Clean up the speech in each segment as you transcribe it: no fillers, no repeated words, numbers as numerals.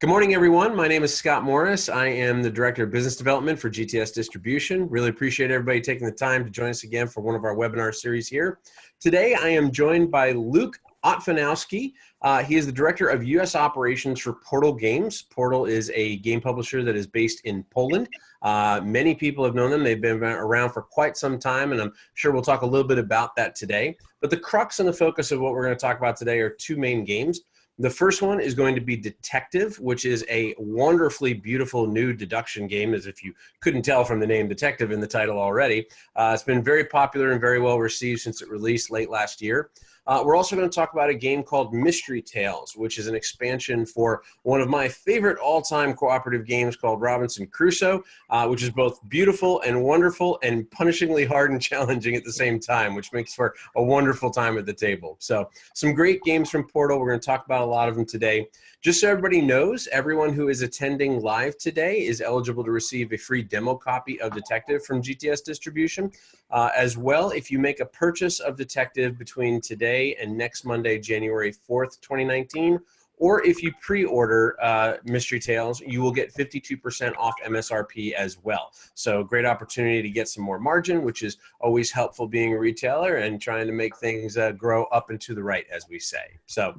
Good morning, everyone. My name is Scott Morris. I am the Director of Business Development for GTS Distribution. Really appreciate everybody taking the time to join us again for one of our webinar series here. Today, I am joined by Luke Otfinowski. He is the Director of U.S. Operations for Portal Games. Portal is a game publisher that is based in Poland. Many people have known them. They've been around for quite some time, and I'm sure we'll talk a little bit about that today. But the crux and the focus of what we're going to talk about today are two main games. The first one is going to be Detective, which is a wonderfully beautiful new deduction game, as if you couldn't tell from the name Detective in the title already. It's been very popular and very well received since it released late last year. We're also going to talk about a game called Mystery Tales, which is an expansion for one of my favorite all-time cooperative games called Robinson Crusoe, which is both beautiful and wonderful and punishingly hard and challenging at the same time, which makes for a wonderful time at the table. So some great games from Portal. We're going to talk about a lot of them today. Just so everybody knows, everyone who is attending live today is eligible to receive a free demo copy of Detective from GTS Distribution. As well, if you make a purchase of Detective between today and next Monday, January 4th, 2019, or if you pre-order Mystery Tales, you will get 52% off MSRP as well. So great opportunity to get some more margin, which is always helpful being a retailer and trying to make things grow up and to the right, as we say. So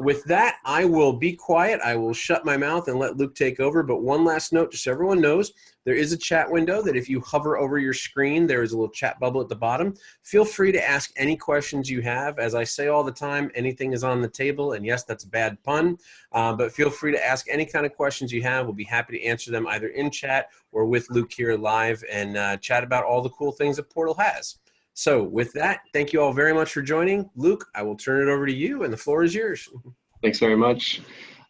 with that, I will be quiet. I will shut my mouth and let Luke take over. But one last note, just so everyone knows, there is a chat window that if you hover over your screen, there is a little chat bubble at the bottom. Feel free to ask any questions you have. As I say all the time, anything is on the table. And yes, that's a bad pun, but feel free to ask any kind of questions you have. We'll be happy to answer them either in chat or with Luke here live and chat about all the cool things that Portal has. So with that, thank you all very much for joining. Luke, I will turn it over to you and the floor is yours. Thanks very much.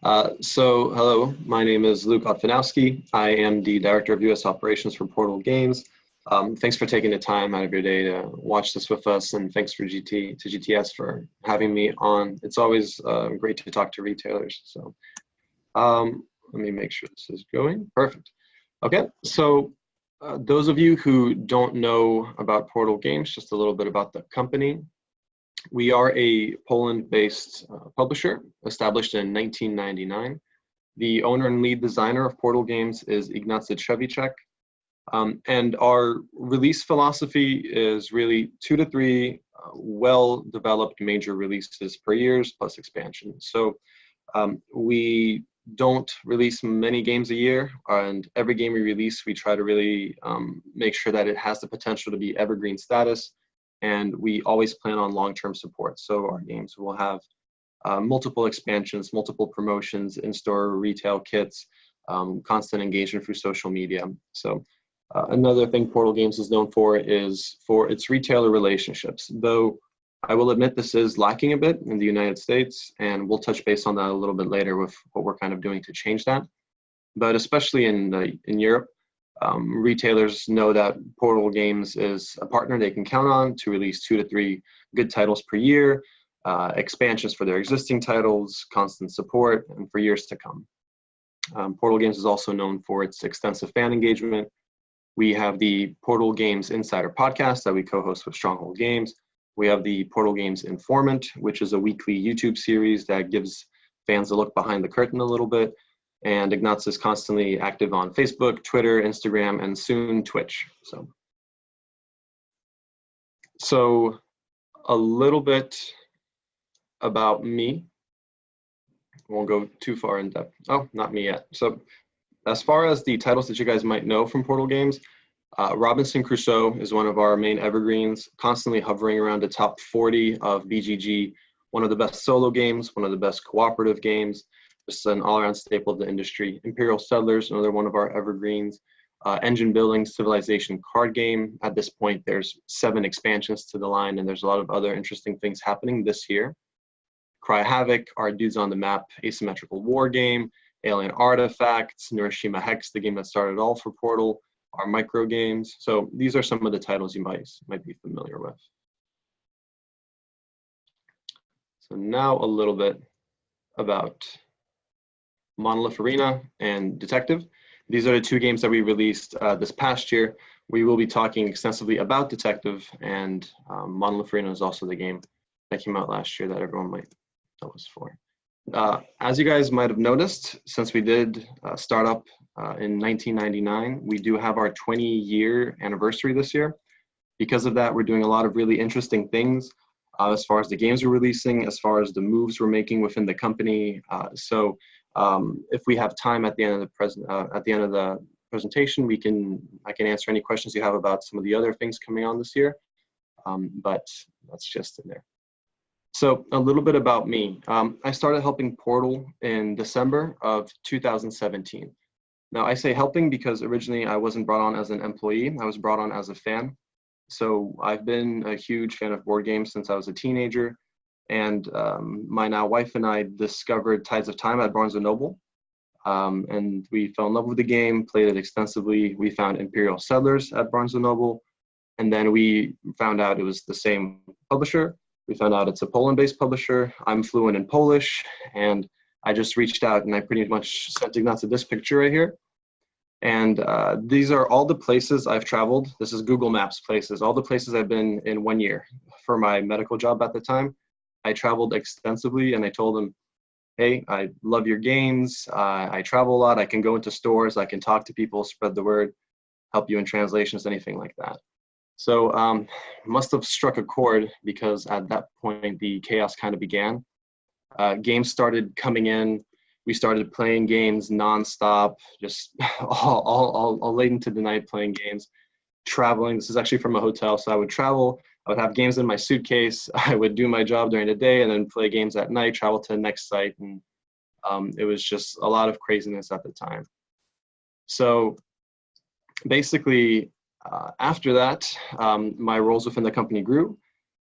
Hello, my name is Luke Otfinowski. I am the Director of U.S. Operations for Portal Games. Thanks for taking the time out of your day to watch this with us, and thanks to GTS for having me on. It's always great to talk to retailers. So let me make sure this is going. Perfect. Okay, so those of you who don't know about Portal Games, just a little bit about the company. We are a Poland-based publisher established in 1999. The owner and lead designer of Portal Games is Ignacy Trzewiczek. And our release philosophy is really 2 to 3 well-developed major releases per year plus expansion. So we don't release many games a year, and every game we release, we try to really make sure that it has the potential to be evergreen status. And we always plan on long-term support. So our games will have multiple expansions, multiple promotions, in-store retail kits, constant engagement through social media. So another thing Portal Games is known for is for its retailer relationships. Though I will admit this is lacking a bit in the United States, and we'll touch base on that a little bit later with what we're kind of doing to change that. But especially in Europe, retailers know that Portal Games is a partner they can count on to release 2 to 3 good titles per year, expansions for their existing titles, constant support, and for years to come. Portal Games is also known for its extensive fan engagement. We have the Portal Games Insider podcast that we co-host with Stronghold Games. We have the Portal Games Informant, which is a weekly YouTube series that gives fans a look behind the curtain a little bit. And Ignacy is constantly active on Facebook, Twitter, Instagram, and soon Twitch. So a little bit about me. Won't go too far in depth. Oh, not me yet. So as far as the titles that you guys might know from Portal Games, Robinson Crusoe is one of our main evergreens, constantly hovering around the top 40 of BGG, one of the best solo games, one of the best cooperative games. Just an all-around staple of the industry. Imperial Settlers, another one of our evergreens. Engine Building Civilization card game. At this point, there's 7 expansions to the line, and there's a lot of other interesting things happening this year. Cry Havoc, our Dudes on the Map asymmetrical war game. Alien Artifacts, Neuroshima Hex, the game that started all for Portal, our micro games. So these are some of the titles you might be familiar with. So now a little bit about Monolith Arena and Detective. These are the 2 games that we released this past year. We will be talking extensively about Detective, and Monolith Arena is also the game that came out last year that everyone might know us for. As you guys might have noticed, since we did start up in 1999, we do have our 20-year anniversary this year. Because of that, we're doing a lot of really interesting things as far as the games we're releasing, as far as the moves we're making within the company. So if we have time at the end of the presentation, I can answer any questions you have about some of the other things coming on this year. But that's just in there. So a little bit about me. I started helping Portal in December of 2017. Now I say helping because originally I wasn't brought on as an employee. I was brought on as a fan. So I've been a huge fan of board games since I was a teenager, and my now wife and I discovered Tides of Time at Barnes & Noble, and we fell in love with the game, played it extensively. We found Imperial Settlers at Barnes & Noble, and then we found out it was the same publisher. We found out it's a Poland-based publisher. I'm fluent in Polish, and I just reached out and I pretty much sent Ignacy this picture right here. And these are all the places I've traveled. This is Google Maps places, all the places I've been in 1 year. For my medical job at the time, I traveled extensively, and I told them, hey, I love your games. I travel a lot. I can go into stores. I can talk to people, spread the word, help you in translations, anything like that. So must have struck a chord, because at that point, the chaos kind of began. Games started coming in. We started playing games nonstop, just all late into the night playing games, traveling. This is actually from a hotel, so I would travel. I would have games in my suitcase. I would do my job during the day and then play games at night, travel to the next site. And it was just a lot of craziness at the time. So basically, after that, my roles within the company grew.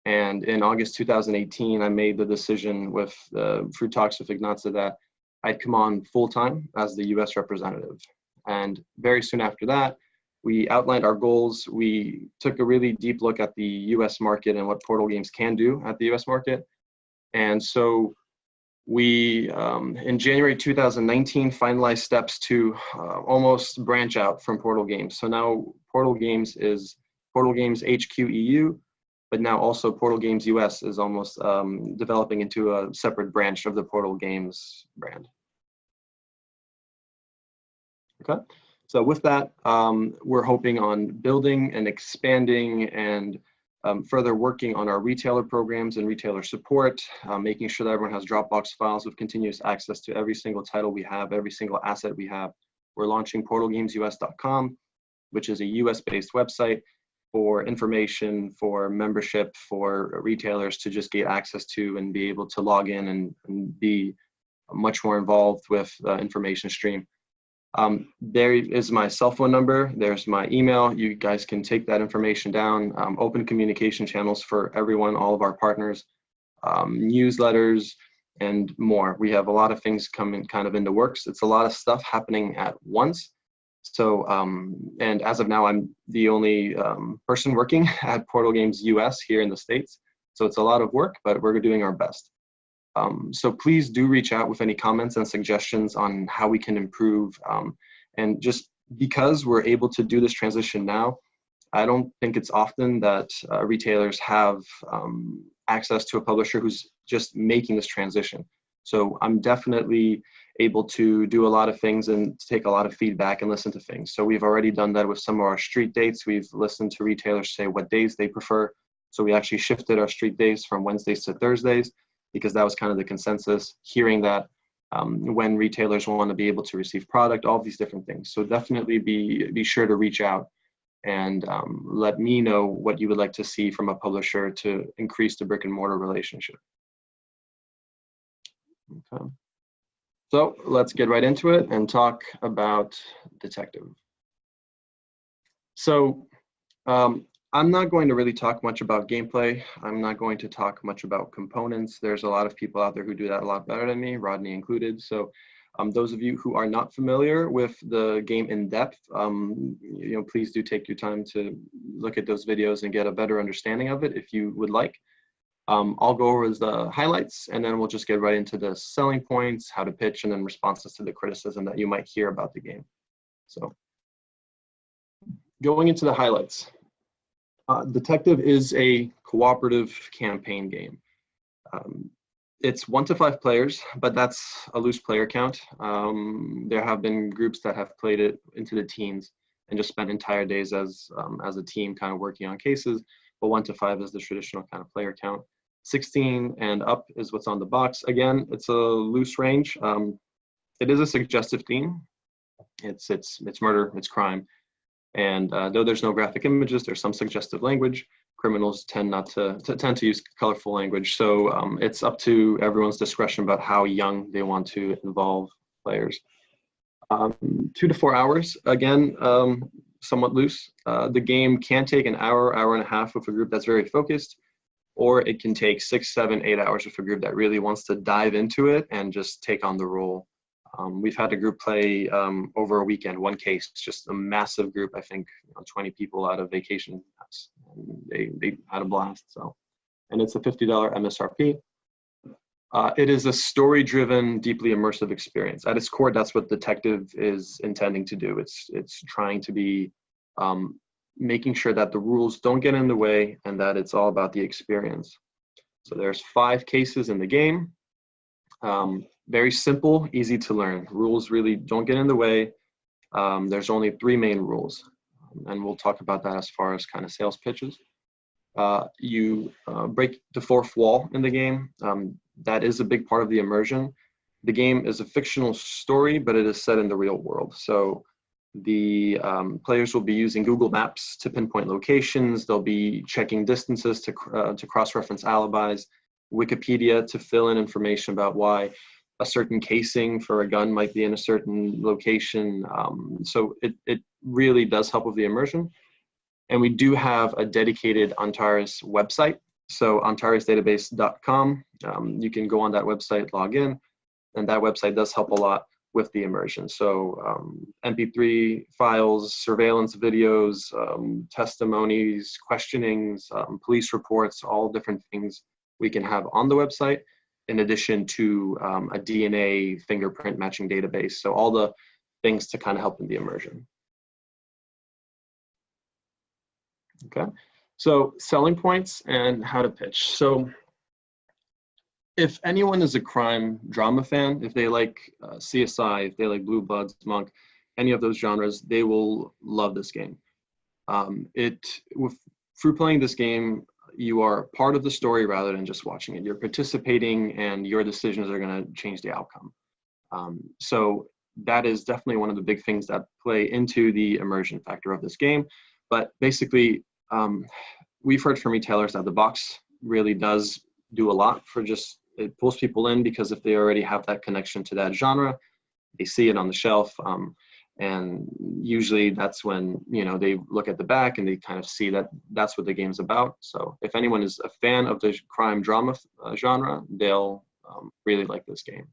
And in August 2018, I made the decision through talks with Ignacy that I'd come on full-time as the US representative. And very soon after that, we outlined our goals. We took a really deep look at the US market and what Portal Games can do at the US market. And so we, in January 2019, finalized steps to almost branch out from Portal Games. So now Portal Games is Portal Games HQ EU, but now also Portal Games US is almost developing into a separate branch of the Portal Games brand. Okay, so with that, we're hoping on building and expanding and further working on our retailer programs and retailer support, making sure that everyone has Dropbox files with continuous access to every single title we have, every single asset we have. We're launching portalgamesus.com, which is a US-based website for information, for membership, for retailers to just get access to and be able to log in and be much more involved with the information stream. There is my cell phone number. There's my email. You guys can take that information down. Open communication channels for everyone, all of our partners, newsletters, and more. We have a lot of things coming kind of in the works. It's a lot of stuff happening at once. So, and as of now, I'm the only person working at Portal Games US here in the States. So it's a lot of work, but we're doing our best. So please do reach out with any comments and suggestions on how we can improve. And just because we're able to do this transition now, I don't think it's often that retailers have access to a publisher who's just making this transition. So I'm definitely able to do a lot of things and take a lot of feedback and listen to things. So we've already done that with some of our street dates. We've listened to retailers say what days they prefer. So we actually shifted our street days from Wednesdays to Thursdays, because that was kind of the consensus, hearing that when retailers want to be able to receive product, all these different things. So definitely be sure to reach out and let me know what you would like to see from a publisher to increase the brick and mortar relationship. Okay. So let's get right into it and talk about Detective. So I'm not going to really talk much about gameplay. I'm not going to talk much about components. There's a lot of people out there who do that a lot better than me, Rodney included. So those of you who are not familiar with the game in depth, please do take your time to look at those videos and get a better understanding of it if you would like. I'll go over the highlights, and then we'll just get right into the selling points, how to pitch, and then responses to the criticism that you might hear about the game. So going into the highlights. Detective is a cooperative campaign game. It's 1 to 5 players, but that's a loose player count. There have been groups that have played it into the teens and just spent entire days as a team kind of working on cases, but 1 to 5 is the traditional kind of player count. 16 and up is what's on the box. Again, it's a loose range. It is a suggestive theme. It's murder, it's crime. And though there's no graphic images, there's some suggestive language. Criminals tend to use colorful language. So it's up to everyone's discretion about how young they want to involve players. 2 to 4 hours, again, somewhat loose. The game can take an hour, hour and a half with a group that's very focused, or it can take 6, 7, 8 hours with a group that really wants to dive into it and just take on the role. We've had a group play over a weekend, one case, just a massive group, I think 20 people out of vacation. They had a blast. So, and it's a $50 MSRP. It is a story-driven, deeply immersive experience. At its core, that's what Detective is intending to do. It's trying to be making sure that the rules don't get in the way and that it's all about the experience. So there's 5 cases in the game. Very simple, easy to learn. Rules really don't get in the way. There's only 3 main rules, and we'll talk about that as far as kind of sales pitches. You break the 4th wall in the game. That is a big part of the immersion. The game is a fictional story, but it is set in the real world. So the players will be using Google Maps to pinpoint locations. They'll be checking distances to cross-reference alibis, Wikipedia to fill in information about why a certain casing for a gun might be in a certain location. So it really does help with the immersion. And we do have a dedicated Antares website. So antaresdatabase.com, you can go on that website, log in, and that website does help a lot with the immersion. So MP3 files, surveillance videos, testimonies, questionings, police reports, all different things we can have on the website, in addition to a DNA fingerprint matching database. So all the things to kind of help in the immersion. Okay, so selling points and how to pitch. So if anyone is a crime drama fan, if they like CSI, if they like Blue Bloods, Monk, any of those genres, they will love this game. Through playing this game, you are part of the story rather than just watching it. You're participating and your decisions are going to change the outcome. So that is definitely one of the big things that play into the immersion factor of this game. But basically, we've heard from retailers that the box really does do a lot for just, it pulls people in because if they already have that connection to that genre, they see it on the shelf. And usually that's when, they look at the back and they kind of see that that's what the game's about. So if anyone is a fan of the crime drama genre, they'll really like this game.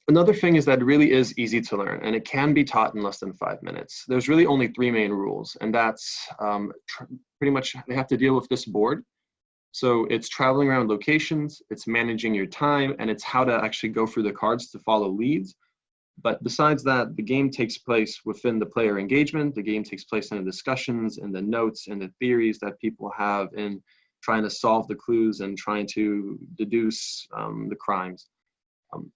Another thing is that it really is easy to learn, and it can be taught in less than 5 minutes. There's really only 3 main rules, and that's pretty much they have to deal with this board. So it's traveling around locations, it's managing your time, and it's how to actually go through the cards to follow leads. But besides that, the game takes place within the player engagement. The game takes place in the discussions, in the notes, and the theories that people have in trying to solve the clues and trying to deduce the crimes.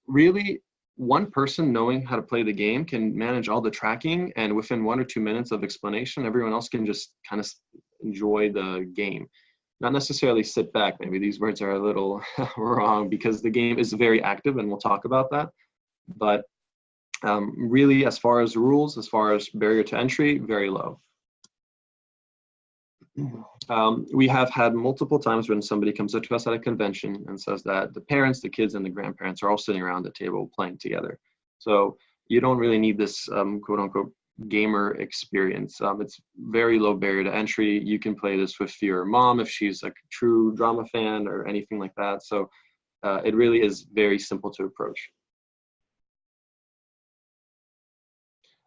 Really, one person knowing how to play the game can manage all the tracking, and within 1 or 2 minutes of explanation, everyone else can just kind of enjoy the game. Not necessarily sit back. Maybe these words are a little wrong because the game is very active, and we'll talk about that. But really, as far as rules, as far as barrier to entry, very low. We have had multiple times when somebody comes up to us at a convention and says that the parents, the kids, and the grandparents are all sitting around the table playing together. So you don't really need this quote unquote gamer experience. It's very low barrier to entry. You can play this with your mom if she's a true drama fan or anything like that. So it really is very simple to approach.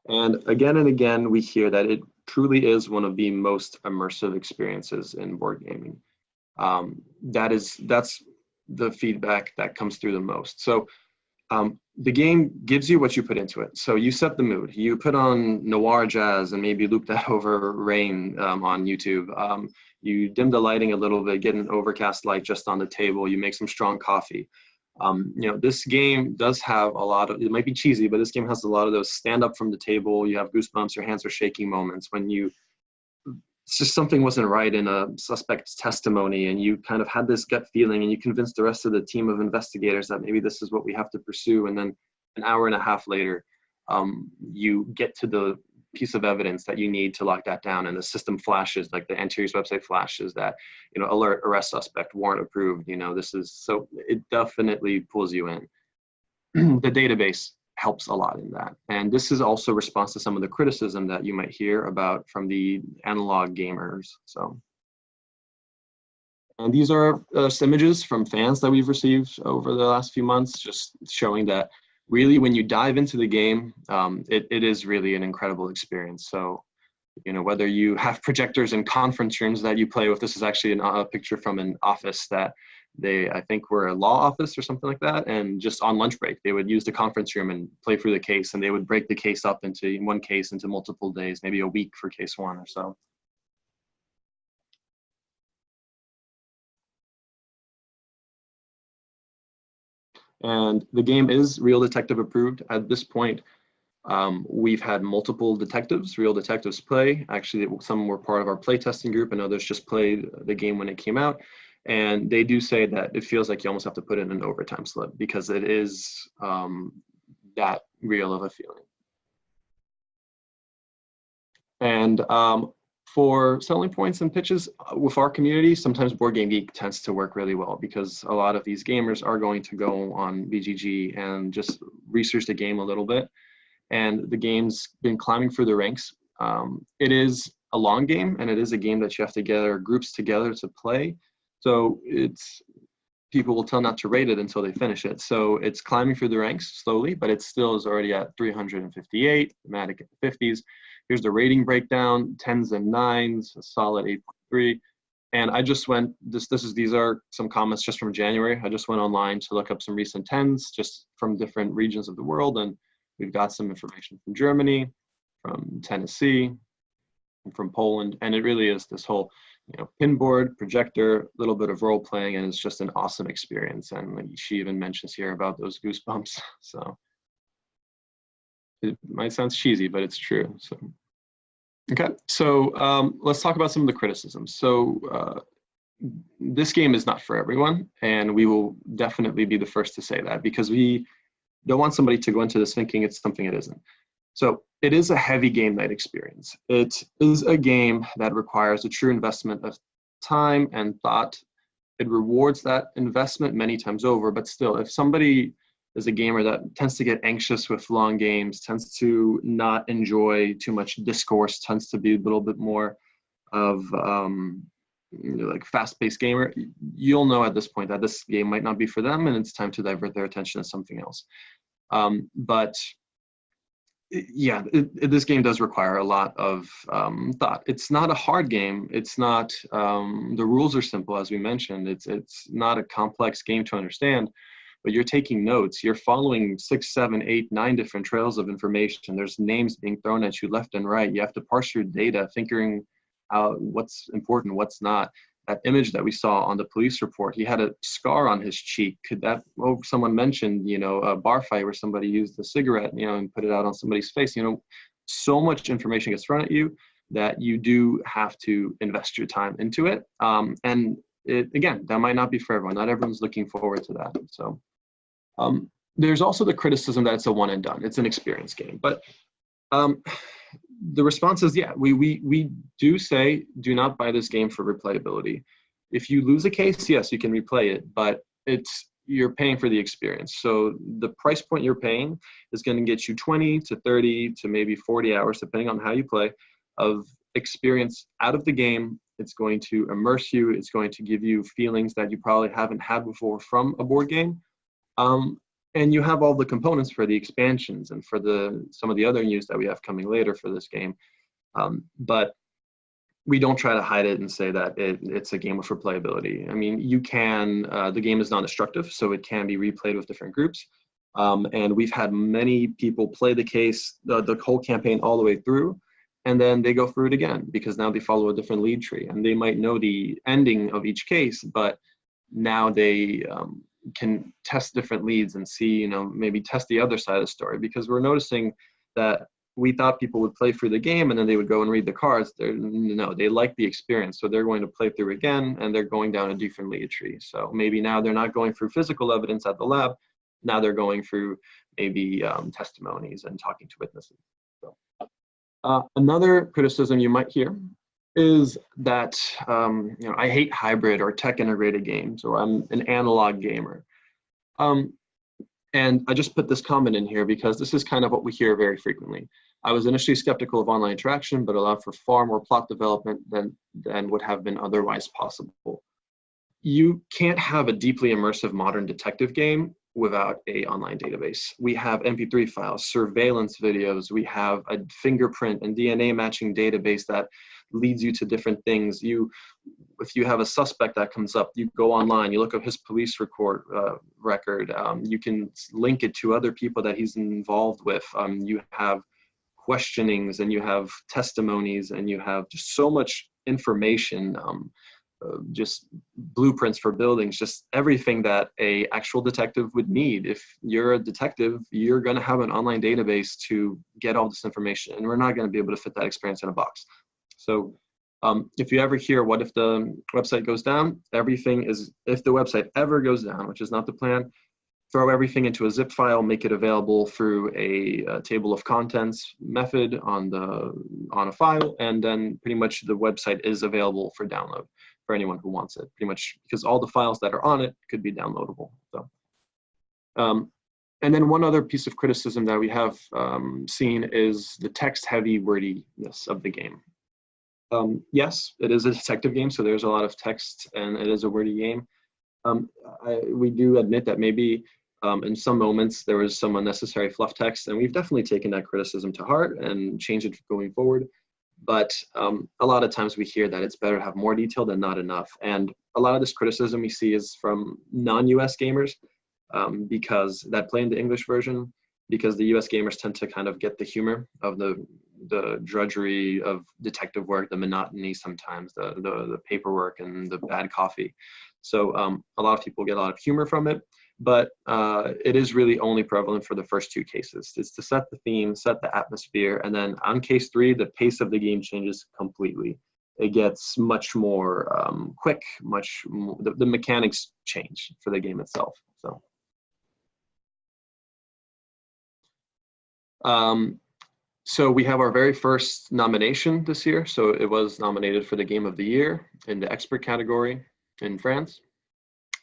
And again, we hear that it truly is one of the most immersive experiences in board gaming. That's the feedback that comes through the most. So the game gives you what you put into it. So you set the mood. You put on noir jazz and maybe loop that over rain on YouTube. You dim the lighting a little bit, get an overcast light just on the table. You make some strong coffee. This game does have a lot of, it might be cheesy, but this game has a lot of those stand up from the table, you have goosebumps, your hands are shaking moments when it's just something wasn't right in a suspect's testimony and you kind of had this gut feeling and you convinced the rest of the team of investigators that maybe this is what we have to pursue. And then an hour and a half later, you get to the piece of evidence that you need to lock that down and the system flashes, like the Antares website flashes that, alert, arrest suspect, warrant approved, so it definitely pulls you in. The database helps a lot in that. And this is also response to some of the criticism that you might hear about from the analog gamers. And these are some images from fans that we've received over the last few months, just showing that really when you dive into the game, it is really an incredible experience. So, whether you have projectors in conference rooms that you play with, this is actually a picture from an office that I think were a law office or something like that. And just on lunch break, they would use the conference room and play through the case, and they would break the case up into one case into multiple days, maybe a week for case one or so. And the game is Real Detective approved. At this point, we've had multiple detectives, real detectives play. Actually, some were part of our play testing group and others just played the game when it came out. And they do say that it feels like you almost have to put in an overtime slip because it is that real of a feeling. And for selling points and pitches with our community, sometimes Board Game Geek tends to work really well because a lot of these gamers are going to go on BGG and just research the game a little bit. And the game's been climbing through the ranks. It is a long game, and it is a game that you have to gather groups together to play. So people will tend not to rate it until they finish it. So it's climbing through the ranks slowly, but it still is already at 358, thematic at the 50s. Here's the rating breakdown, 10s and 9s, a solid 8.3. And I just went, these are some comments just from January. I just went online to look up some recent 10s just from different regions of the world. And we've got some information from Germany, from Tennessee, and from Poland. And it really is this whole, pinboard, projector, a little bit of role playing, and it's just an awesome experience. And like she even mentions here about those goosebumps. So it might sound cheesy, but it's true. So, okay, so let's talk about some of the criticisms. So this game is not for everyone, and we will definitely be the first to say that because we don't want somebody to go into this thinking it's something it isn't. So it is a heavy game night experience. It is a game that requires a true investment of time and thought. It rewards that investment many times over, but still, if somebody is a gamer that tends to get anxious with long games, tends to not enjoy too much discourse, tends to be a little bit more of like fast-paced gamer, you'll know at this point that this game might not be for them and it's time to divert their attention to something else. But yeah, this game does require a lot of thought. It's not a hard game. It's not, the rules are simple, as we mentioned. It's not a complex game to understand, but you're taking notes. You're following 6, 7, 8, 9 different trails of information. There's names being thrown at you left and right. You have to parse your data, figuring out what's important, what's not. That image that we saw on the police report, he had a scar on his cheek. Could that, someone mentioned, a bar fight where somebody used a cigarette, and put it out on somebody's face. So much information gets thrown at you that you do have to invest your time into it. And again, that might not be for everyone. Not everyone's looking forward to that. So there's also the criticism that it's a one and done. It's an experience game. But the response is, yeah, we do say, do not buy this game for replayability. If you lose a case, yes, you can replay it, but you're paying for the experience. So the price point you're paying is going to get you 20 to 30 to maybe 40 hours, depending on how you play, of experience out of the game. It's going to immerse you. It's going to give you feelings that you probably haven't had before from a board game. And you have all the components for the expansions and for some of the other news that we have coming later for this game. But we don't try to hide it and say that it's a game with replayability. I mean, you can, the game is non-destructive, so it can be replayed with different groups. And we've had many people play the case, the whole campaign all the way through, and then they go through it again because now they follow a different lead tree, and they might know the ending of each case, but now they can test different leads and see, you know, maybe test the other side of the story, because we're noticing that we thought people would play through the game and then they would go and read the cards. No, they like the experience, so they're going to play through again, and they're going down a different lead tree. So maybe now they're not going through physical evidence at the lab. Now they're going through maybe testimonies and talking to witnesses. So, another criticism you might hear is that you know, I hate hybrid or tech integrated games, or I'm an analog gamer. And I just put this comment in here because this is kind of what we hear very frequently. I was initially skeptical of online interaction, but allowed for far more plot development than would have been otherwise possible. You can't have a deeply immersive modern detective game without a online database. We have MP3 files, surveillance videos, we have a fingerprint and DNA matching database that leads you to different things. If you have a suspect that comes up, you go online, you look up his police record. You can link it to other people that he's involved with. You have questionings, and you have testimonies, and you have just so much information, just blueprints for buildings, just everything that a actual detective would need. If you're a detective, you're going to have an online database to get all this information, and we're not going to be able to fit that experience in a box. So if you ever hear, what if the website goes down? Everything is, if the website ever goes down, which is not the plan, throw everything into a zip file, make it available through a table of contents method on a file, and then pretty much the website is available for download for anyone who wants it, pretty much, because all the files that are on it could be downloadable. So, and then one other piece of criticism that we have seen is the text-heavy wordiness of the game. Yes, it is a detective game, so there's a lot of text, and it is a wordy game. We do admit that maybe in some moments there was some unnecessary fluff text, and we've definitely taken that criticism to heart and changed it going forward. But a lot of times we hear that it's better to have more detail than not enough. And a lot of this criticism we see is from non-US gamers because that play in the English version, because the US gamers tend to kind of get the humor of the drudgery of detective work, the monotony sometimes, the paperwork and the bad coffee. So a lot of people get a lot of humor from it, but it is really only prevalent for the first two cases. It's to set the theme, set the atmosphere, and then on case 3, the pace of the game changes completely. It gets much more quick, much more, the mechanics change for the game itself. So we have our very first nomination this year. So it was nominated for the Game of the Year in the expert category in France.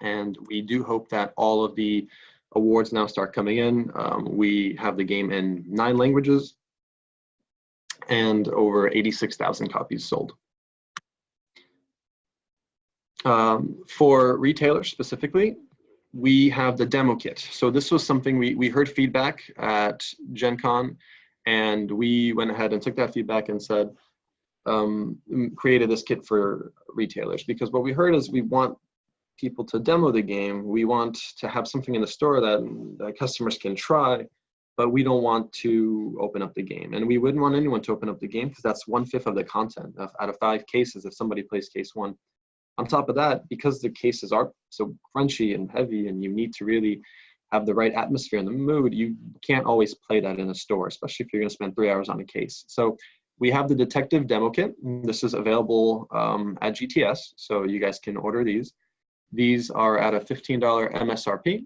And we do hope that all of the awards now start coming in. We have the game in 9 languages and over 86,000 copies sold. For retailers specifically, we have the demo kit. So this was something we heard feedback at Gen Con, and we went ahead and took that feedback and said, created this kit for retailers, because what we heard is we want people to demo the game. We want to have something in the store that customers can try, but we don't want to open up the game. And we wouldn't want anyone to open up the game because that's 1/5 of the content out of 5 cases if somebody plays case 1. On top of that, because the cases are so crunchy and heavy and you need to really have the right atmosphere and the mood, you can't always play that in a store, especially if you're going to spend 3 hours on a case. So we have the detective demo kit. This is available at GTS, so you guys can order these. These are at a $15 MSRP,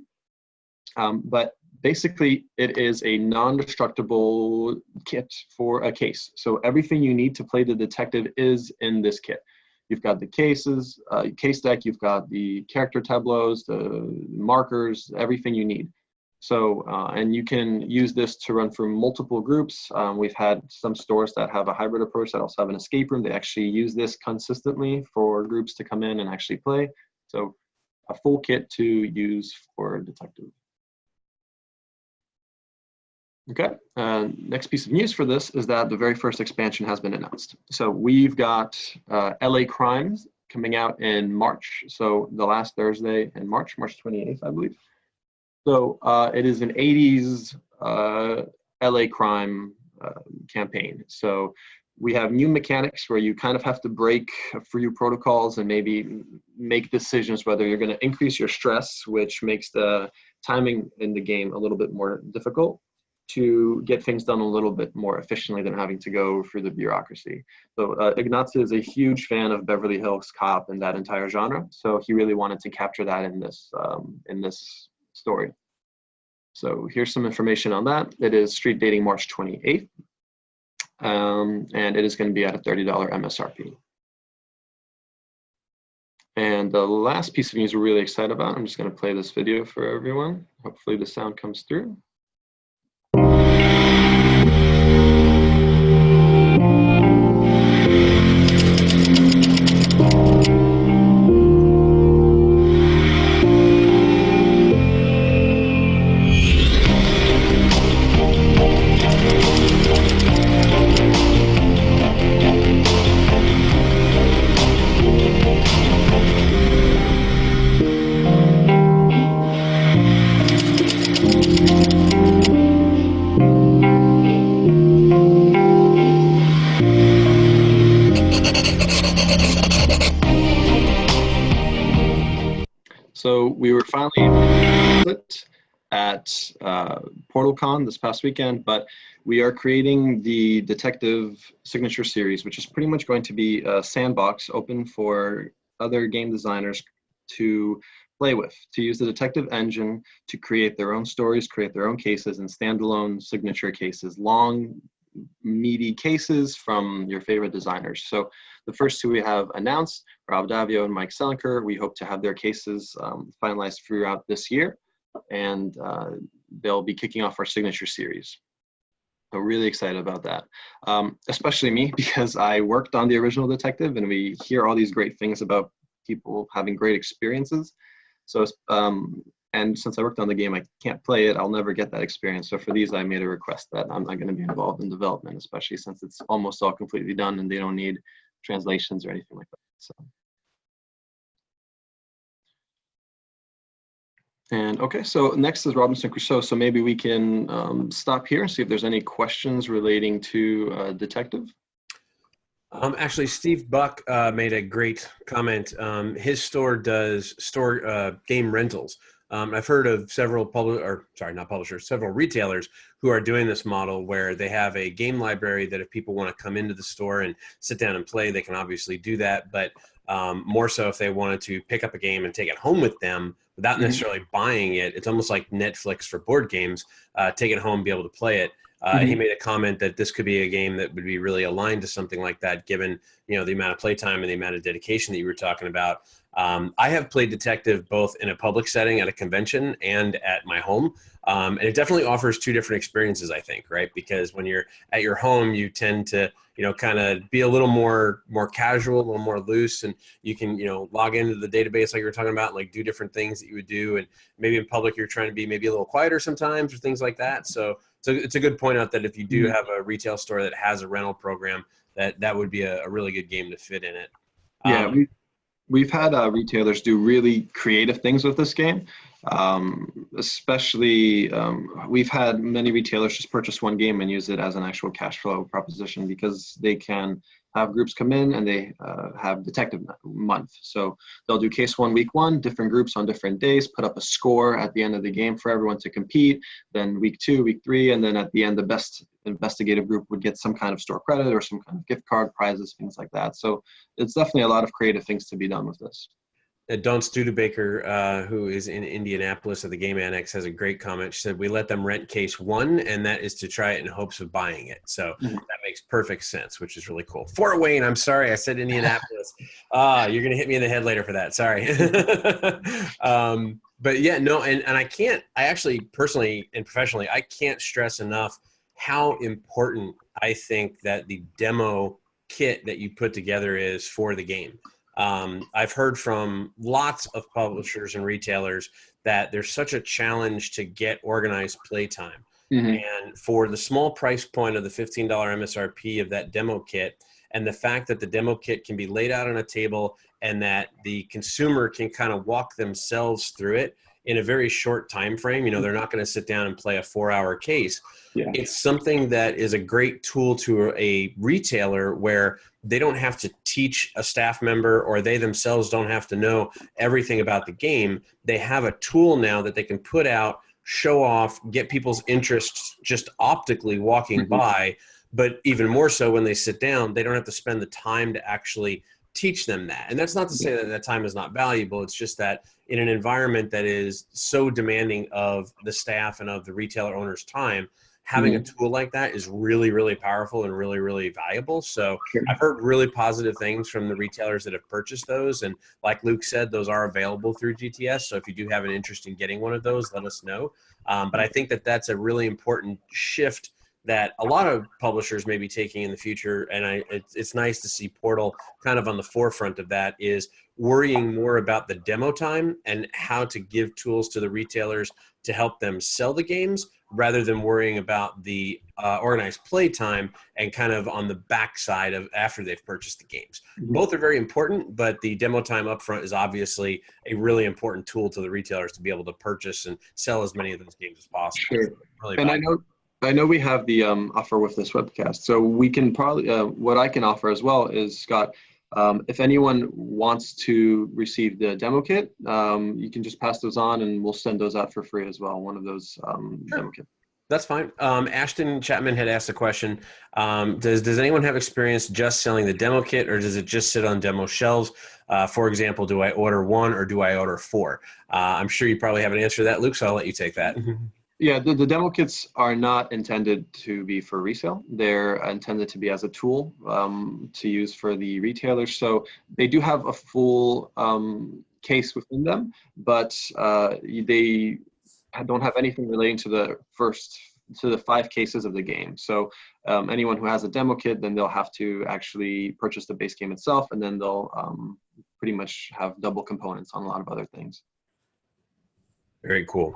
but basically it is a non-destructible kit for a case. So everything you need to play the detective is in this kit. You've got the cases, case deck, you've got the character tableaus, the markers, everything you need. So, and you can use this to run through multiple groups. We've had some stores that have a hybrid approach that also have an escape room. They actually use this consistently for groups to come in and actually play. So a full kit to use for detective. Okay, next piece of news for this is that the very first expansion has been announced. So we've got LA Crimes coming out in March. So the last Thursday in March, March 28th, I believe. So it is an 80s LA crime campaign. So we have new mechanics where you kind of have to break a few protocols and maybe make decisions whether you're going to increase your stress, which makes the timing in the game a little bit more difficult, to get things done a little bit more efficiently than having to go through the bureaucracy. So Ignacio is a huge fan of Beverly Hills Cop and that entire genre. So he really wanted to capture that in this story. So here's some information on that. It is street dating March 28th. And it is going to be at a $30 MSRP. And the last piece of news we're really excited about, I'm just going to play this video for everyone. Hopefully the sound comes through. So we were finally at PortalCon this past weekend, but we are creating the Detective Signature Series, which is pretty much going to be a sandbox open for other game designers to play with, to use the detective engine to create their own stories, create their own cases, and standalone signature cases, long, meaty cases from your favorite designers. So the first two we have announced, Rob Davio and Mike Selinker. We hope to have their cases finalized throughout this year, and they'll be kicking off our signature series. So really excited about that, especially me, because I worked on the original Detective, and we hear all these great things about people having great experiences. So, and since I worked on the game, I can't play it. I'll never get that experience. So for these, I made a request that I'm not going to be involved in development, especially since it's almost all completely done and they don't need translations or anything like that. So. And okay, so next is Robinson Crusoe. So maybe we can stop here and see if there's any questions relating to Detective. Actually, Steve Buck made a great comment. His store does game rentals. I've heard of several several retailers who are doing this model where they have a game library that if people want to come into the store and sit down and play, they can obviously do that. But more so if they wanted to pick up a game and take it home with them without necessarily buying it, it's almost like Netflix for board games, take it home, be able to play it. He made a comment that this could be a game that would be really aligned to something like that, given the amount of playtime and the amount of dedication that you were talking about. I have played Detective both in a public setting at a convention and at my home, and it definitely offers two different experiences, I think, right? Because when you're at your home, you tend to kind of be a little more casual, a little more loose, and you can log into the database like you were talking about, and like do different things that you would do, and maybe in public you're trying to be maybe a little quieter sometimes or things like that. So it's a good point out that if you do have a retail store that has a rental program, that would be a really good game to fit in it. Yeah, we've had retailers do really creative things with this game. Especially, we've had many retailers just purchase one game and use it as an actual cash flow proposition because they can have groups come in and they have Detective month. So they'll do case 1 week 1, different groups on different days, put up a score at the end of the game for everyone to compete. Then week 2, week 3, and then at the end, the best investigative group would get some kind of store credit or some kind of gift card, prizes, things like that. So it's definitely a lot of creative things to be done with this. Dawn Studebaker, who is in Indianapolis at the Game Annex, has a great comment. She said, "We let them rent case 1, and that is to try it in hopes of buying it." So that makes perfect sense, which is really cool. Fort Wayne, I'm sorry, I said Indianapolis. You're going to hit me in the head later for that. Sorry. But yeah, no, and I actually personally and professionally, I can't stress enough how important I think that the demo kit that you put together is for the game. I've heard from lots of publishers and retailers that there's such a challenge to get organized playtime. And for the small price point of the $15 MSRP of that demo kit, and the fact that the demo kit can be laid out on a table and that the consumer can kind of walk themselves through it in a very short time frame. You know, they're not going to sit down and play a 4-hour case. Yeah. It's something that is a great tool to a retailer where they don't have to teach a staff member, or they themselves don't have to know everything about the game. They have a tool now that they can put out, show off, get people's interests just optically walking by. But even more so when they sit down, they don't have to spend the time to actually teach them that. And that's not to say that that time is not valuable. It's just that in an environment that is so demanding of the staff and of the retailer owner's time, having a tool like that is really, really powerful and really, really valuable. So I've heard really positive things from the retailers that have purchased those. And like Luke said, those are available through GTS. So if you do have an interest in getting one of those, let us know. But I think that that's a really important shift that a lot of publishers may be taking in the future. And it's nice to see Portal kind of on the forefront of that, is worrying more about the demo time and how to give tools to the retailers to help them sell the games, rather than worrying about the organized play time and kind of on the backside of after they've purchased the games. Both are very important, but the demo time upfront is obviously a really important tool to the retailers to be able to purchase and sell as many of those games as possible. Sure. Really And valuable. I know we have the offer with this webcast, so we can probably, what I can offer as well is, Scott, if anyone wants to receive the demo kit, you can just pass those on and we'll send those out for free as well, one of those demo kits. That's fine. Ashton Chapman had asked a question. Does anyone have experience just selling the demo kit, or does it just sit on demo shelves? For example, do I order 1 or do I order 4? I'm sure you probably have an answer to that, Luke, so I'll let you take that. Yeah, the demo kits are not intended to be for resale. They're intended to be as a tool to use for the retailers. So they do have a full case within them, but they don't have anything relating to the 5 cases of the game. So anyone who has a demo kit, then they'll have to actually purchase the base game itself, and then they'll pretty much have double components on a lot of other things. Very cool.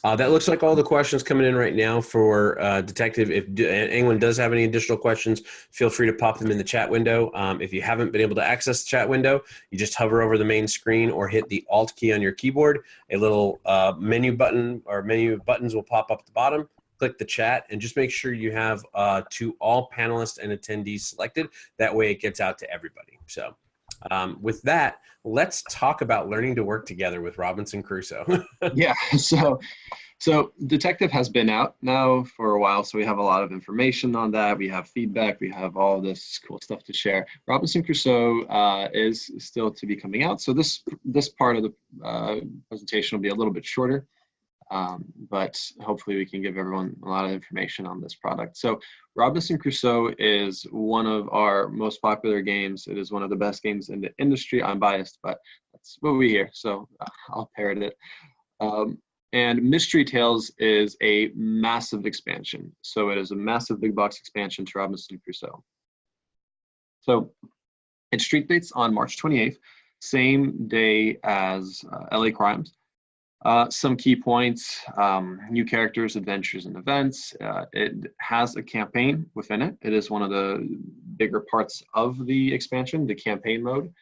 That looks like all the questions coming in right now for Detective. If anyone does have any additional questions, feel free to pop them in the chat window. If you haven't been able to access the chat window, you just hover over the main screen or hit the Alt key on your keyboard. A little menu button or menu buttons will pop up at the bottom. Click the chat and just make sure you have to all panelists and attendees selected. That way it gets out to everybody. So with that, let's talk about learning to work together with Robinson Crusoe. Yeah, so Detective has been out now for a while, so we have a lot of information on that. We have feedback, we have all this cool stuff to share. Robinson Crusoe is still to be coming out, so this part of the presentation will be a little bit shorter. But hopefully we can give everyone a lot of information on this product. So Robinson Crusoe is one of our most popular games. It is one of the best games in the industry. I'm biased, but that's what we hear, so I'll parrot it. And Mystery Tales is a massive expansion. So it is a massive big box expansion to Robinson Crusoe. So it street dates on March 28th, same day as LA Crimes. Some key points, new characters, adventures, and events. It has a campaign within it. It is one of the bigger parts of the expansion, the campaign mode.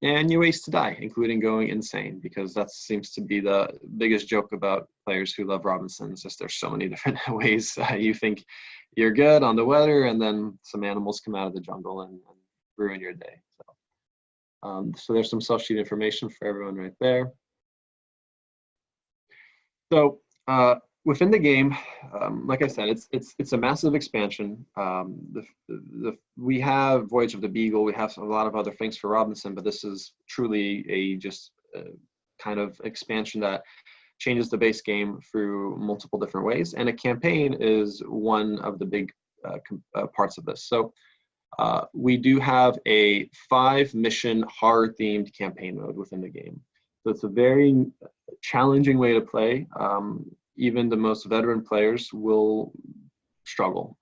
And new ways to die, including going insane, because that seems to be the biggest joke about players who love Robinson. It's just there's so many different ways you think you're good on the weather, and then some animals come out of the jungle and ruin your day. So there's some self-sheet information for everyone right there. So within the game, like I said, it's a massive expansion. We have Voyage of the Beagle, we have a lot of other things for Robinson, but this is truly a kind of expansion that changes the base game through multiple different ways. And a campaign is one of the big parts of this. So we do have a 5-mission horror-themed campaign mode within the game. So it's a very challenging way to play. Even the most veteran players will struggle.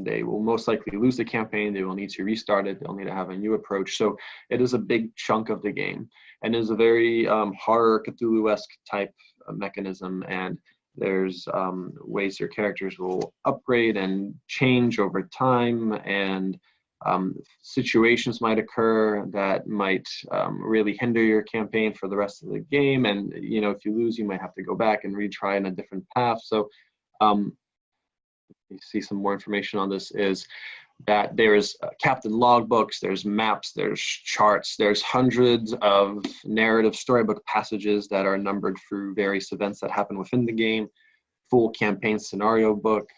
They will most likely lose the campaign. They will need to restart it. They'll need to have a new approach. So it is a big chunk of the game, and is a very horror Cthulhu-esque type mechanism. And there's ways your characters will upgrade and change over time, and situations might occur that might really hinder your campaign for the rest of the game. And, you know, if you lose, you might have to go back and retry in a different path. So you see some more information on this is that there's captain logbooks, there's maps, there's charts, there's hundreds of narrative storybook passages that are numbered through various events that happen within the game, full campaign scenario book,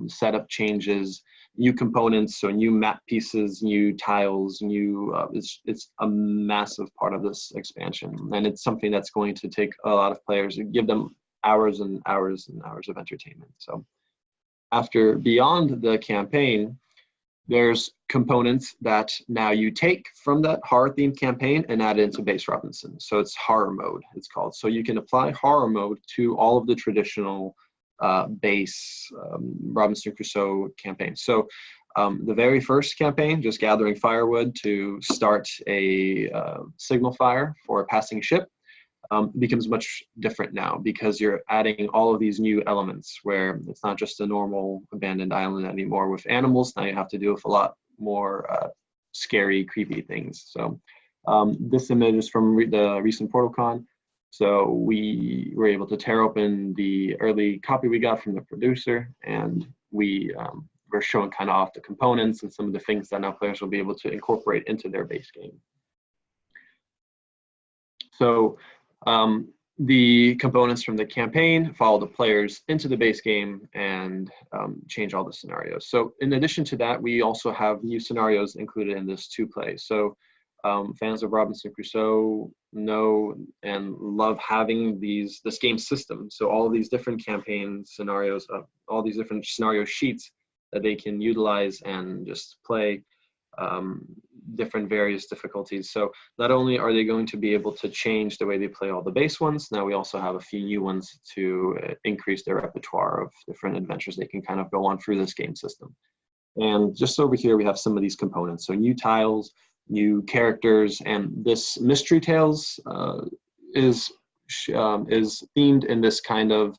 setup changes, new components, so new map pieces, new tiles, new, it's a massive part of this expansion. And it's something that's going to take a lot of players and give them hours and hours and hours of entertainment. So after beyond the campaign, there's components that now you take from that horror-themed campaign and add it into base Robinson. So it's horror mode, it's called. So you can apply horror mode to all of the traditional base Robinson Crusoe campaigns. So the very first campaign, just gathering firewood to start a signal fire for a passing ship, becomes much different now because you're adding all of these new elements where it's not just a normal abandoned island anymore with animals. Now you have to deal with a lot more scary, creepy things. So this image is from the recent PortalCon. So we were able to tear open the early copy we got from the producer, and we were showing kind of off the components and some of the things that now players will be able to incorporate into their base game. So the components from the campaign follow the players into the base game and change all the scenarios. So in addition to that, we also have new scenarios included in this 2-play. So fans of Robinson Crusoe know and love having this game system. So all of these different campaign scenarios, all these different scenario sheets that they can utilize and just play different various difficulties. So not only are they going to be able to change the way they play all the base ones, now we also have a few new ones to increase their repertoire of different adventures they can kind of go on through this game system. And just over here, we have some of these components. So new tiles, new characters, and this Mystery Tales is themed in this kind of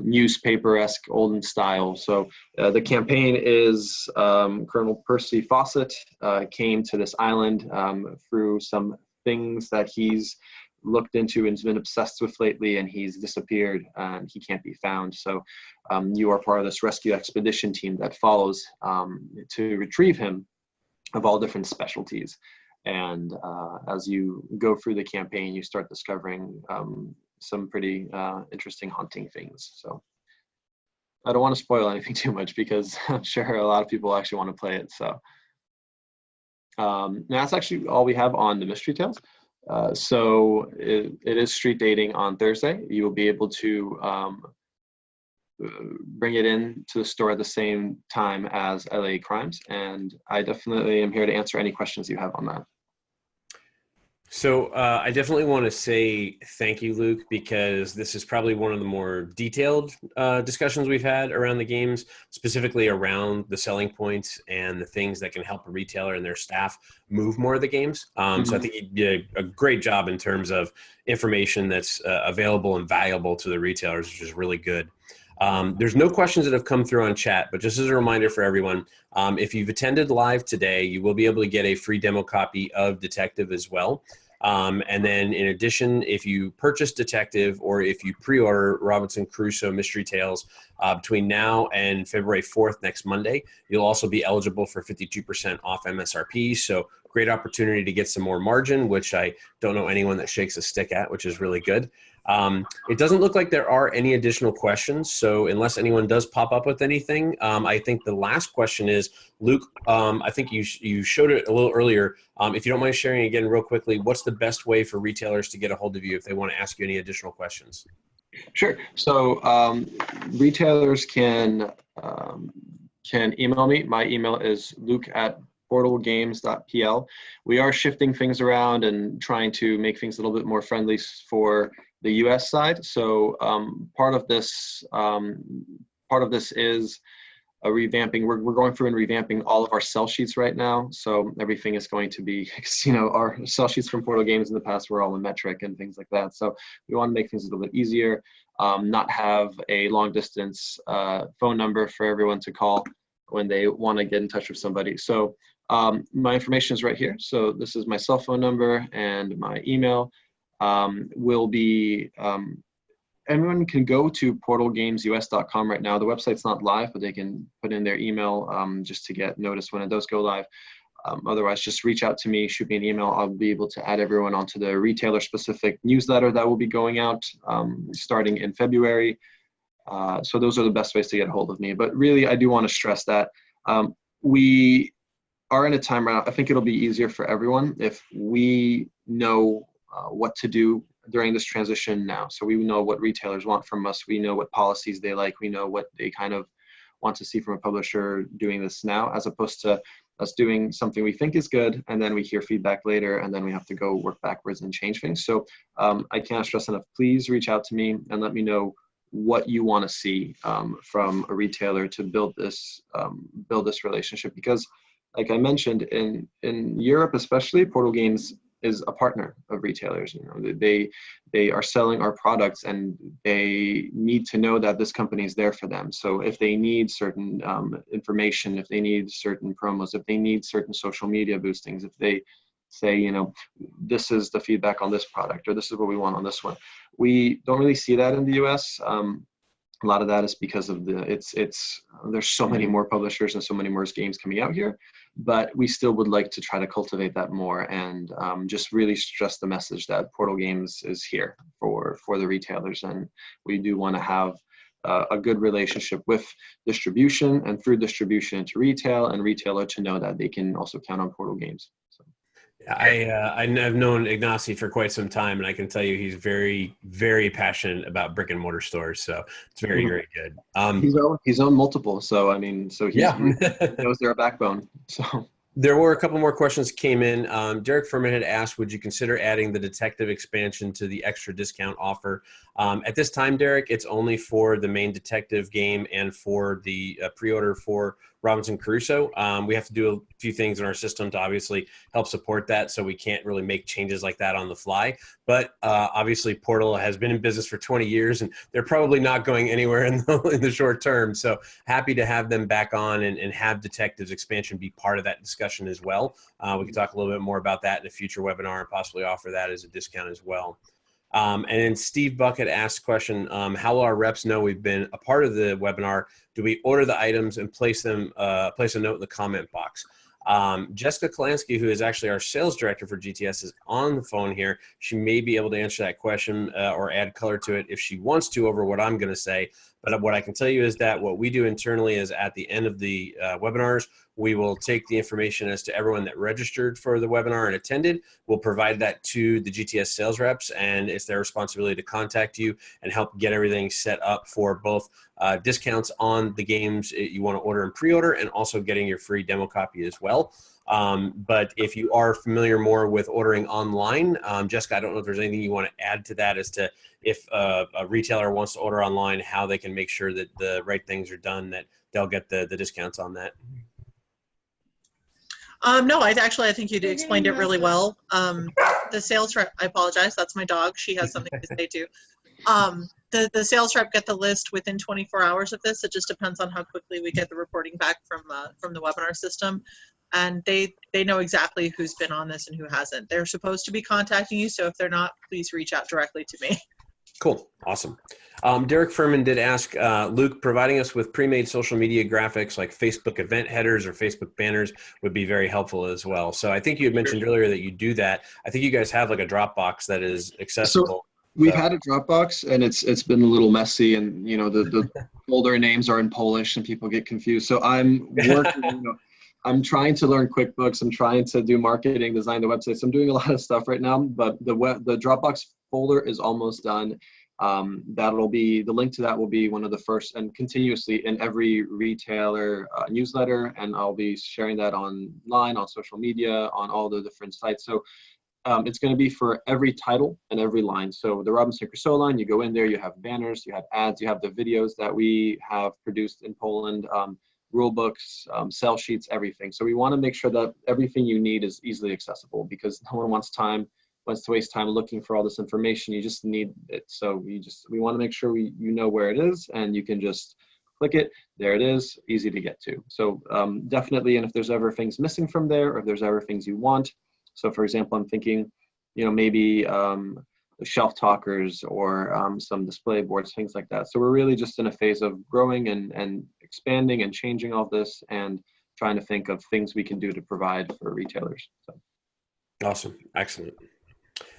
newspaper-esque olden style. So the campaign is Colonel Percy Fawcett came to this island through some things that he's looked into and has been obsessed with lately, and he's disappeared and he can't be found. So you are part of this rescue expedition team that follows to retrieve him of all different specialties. And as you go through the campaign, you start discovering some pretty interesting hunting things. So I don't want to spoil anything too much because I'm sure a lot of people actually want to play it. So that's actually all we have on the Mystery Tales. So it is street dating on Thursday. You will be able to bring it in to the store at the same time as LA Crimes. And I definitely am here to answer any questions you have on that. So I definitely want to say thank you, Luke, because this is probably one of the more detailed discussions we've had around the games, specifically around the selling points and the things that can help a retailer and their staff move more of the games. So I think you did a great job in terms of information that's available and valuable to the retailers, which is really good. There's no questions that have come through on chat, but just as a reminder for everyone, if you've attended live today, you will be able to get a free demo copy of Detective as well. And then in addition, if you purchase Detective or if you pre-order Robinson Crusoe Mystery Tales between now and February 4th, next Monday, you'll also be eligible for 52% off MSRP. So great opportunity to get some more margin, which I don't know anyone that shakes a stick at, which is really good. It doesn't look like there are any additional questions. So unless anyone does pop up with anything, I think the last question is, Luke, I think you showed it a little earlier. If you don't mind sharing again real quickly, what's the best way for retailers to get a hold of you if they want to ask you any additional questions? Sure. So retailers can email me. My email is luke@portalgames.pl. We are shifting things around and trying to make things a little bit more friendly for the US side. So part of this is a revamping. We're going through and revamping all of our sell sheets right now. So everything is going to be, our sell sheets from Portal Games in the past were all in metric and things like that. So we want to make things a little bit easier, not have a long distance phone number for everyone to call when they want to get in touch with somebody. So My information is right here. So this is my cell phone number and my email. Will be Everyone can go to portalgamesus.com right now. The website's not live, but they can put in their email just to get notice when it does go live. Otherwise, just reach out to me, shoot me an email. I'll be able to add everyone onto the retailer-specific newsletter that will be going out starting in February. So those are the best ways to get a hold of me. But really, I do want to stress that we are in a time right now. I think it'll be easier for everyone if we know what to do during this transition now. So we know what retailers want from us. We know what policies they like. We know what they kind of want to see from a publisher doing this now, as opposed to us doing something we think is good, and then we hear feedback later, and then we have to go work backwards and change things. So I can't stress enough, please reach out to me and let me know what you want to see from a retailer to build this relationship. Because like I mentioned, in Europe especially, Portal Games is a partner of retailers. You know, they are selling our products, and they need to know that this company is there for them. So if they need certain information, if they need certain promos, if they need certain social media boostings, if they say, you know, this is the feedback on this product, or this is what we want on this one. We don't really see that in the US. A lot of that is because of there's so many more publishers and so many more games coming out here, but we still would like to try to cultivate that more and just really stress the message that Portal Games is here for the retailers, and we do want to have a good relationship with distribution, and through distribution to retail, and retailer to know that they can also count on Portal Games. So. I've known Ignacy for quite some time, and I can tell you he's very, very passionate about brick and mortar stores. So it's very, very good. He's owned multiple, so I mean, so he knows they're a backbone. So there were a couple more questions came in. Derek Furman had asked, would you consider adding the detective expansion to the extra discount offer? At this time, Derek, it's only for the main detective game and for the pre-order for Robinson Crusoe. We have to do a few things in our system to obviously help support that, so we can't really make changes like that on the fly. But obviously, Portal has been in business for 20 years, and they're probably not going anywhere in the short term. So happy to have them back on and have Detectives expansion be part of that discussion as well. We can talk a little bit more about that in a future webinar and possibly offer that as a discount as well. And then Steve Bucket asked a question, how will our reps know we've been a part of the webinar? Do we order the items and place a note in the comment box? Jessica Kalansky, who is actually our sales director for GTS, is on the phone here. She may be able to answer that question or add color to it if she wants to over what I'm going to say. But what I can tell you is that what we do internally is at the end of the webinars, we will take the information as to everyone that registered for the webinar and attended. We'll provide that to the GTS sales reps, and it's their responsibility to contact you and help get everything set up for both discounts on the games you want to order and pre-order, and also getting your free demo copy as well. But if you are familiar more with ordering online, Jessica, I don't know if there's anything you want to add to that as to if a retailer wants to order online, how they can make sure that the right things are done, that they'll get the discounts on that. No, I think you explained it really well. The sales rep, I apologize, that's my dog. She has something to say too. The sales rep get the list within 24 hours of this. It just depends on how quickly we get the reporting back from the webinar system. And they know exactly who's been on this and who hasn't. They're supposed to be contacting you, so if they're not, please reach out directly to me. Cool. Awesome. Derek Furman did ask, Luke, providing us with pre-made social media graphics like Facebook event headers or Facebook banners would be very helpful as well. So I think you had mentioned earlier that you do that. I think you guys have like a Dropbox that is accessible. So we've had a Dropbox, and it's been a little messy, and you know the folder names are in Polish and people get confused. So I'm working, I'm trying to learn QuickBooks. I'm trying to do marketing, design the website. So I'm doing a lot of stuff right now, but the Dropbox folder is almost done. That'll be, the link to that will be one of the first, and continuously in every retailer newsletter, and I'll be sharing that online, on social media, on all the different sites. So it's going to be for every title and every line. So the Robinson Crusoe line, you go in there, you have banners, you have ads, you have the videos that we have produced in Poland, rule books, sell sheets, everything. So we want to make sure that everything you need is easily accessible, because no one wants to waste time looking for all this information. You just need it. So we want to make sure you know where it is, and you can just click it, there it is, easy to get to. So definitely, and if there's ever things missing from there, or if there's ever things you want. So for example, I'm thinking, maybe shelf talkers or some display boards, things like that. So we're really just in a phase of growing and expanding and changing all this and trying to think of things we can do to provide for retailers. So. Awesome. Excellent.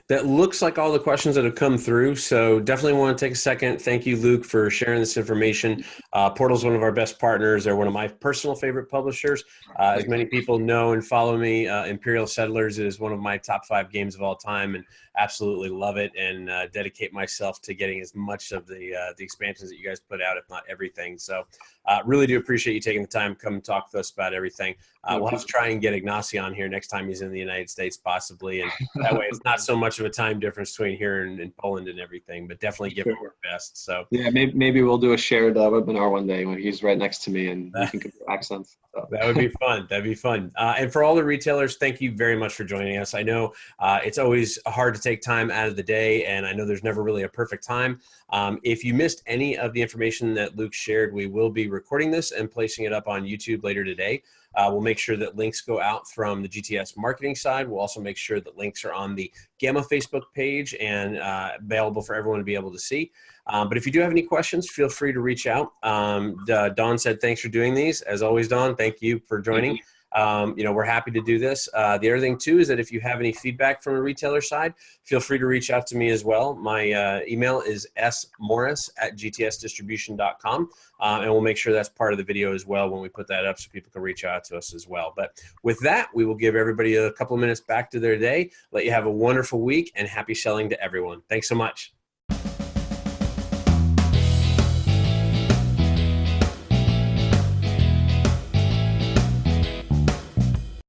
That looks like all the questions that have come through. So definitely want to take a second. Thank you, Luke, for sharing this information. Portal's one of our best partners. They're one of my personal favorite publishers. As many people know and follow me, Imperial Settlers is one of my top 5 games of all time, and absolutely love it, and dedicate myself to getting as much of the expansions that you guys put out, if not everything. So really do appreciate you taking the time to come and talk to us about everything. We'll have to try and get Ignacy on here next time he's in the United States, possibly, and that way it's not so much of a time difference between here and Poland and everything, but definitely give it our best. So yeah, maybe we'll do a shared webinar one day when he's right next to me and we can compare accents. So. That would be fun. That'd be fun. And for all the retailers, thank you very much for joining us. I know it's always hard to take time out of the day, and I know there's never really a perfect time. If you missed any of the information that Luke shared, we will be recording this and placing it up on YouTube later today. We'll make sure that links go out from the GTS marketing side. We'll also make sure that links are on the Gamma Facebook page and available for everyone to be able to see. But if you do have any questions, feel free to reach out. Dawn said, thanks for doing these. As always, Dawn, thank you for joining. We're happy to do this. The other thing too is that if you have any feedback from a retailer side, feel free to reach out to me as well. My email is smorris@gtsdistribution.com, and we'll make sure that's part of the video as well when we put that up, so people can reach out to us as well. But with that, we will give everybody a couple of minutes back to their day. Let you have a wonderful week, and happy selling to everyone. Thanks so much.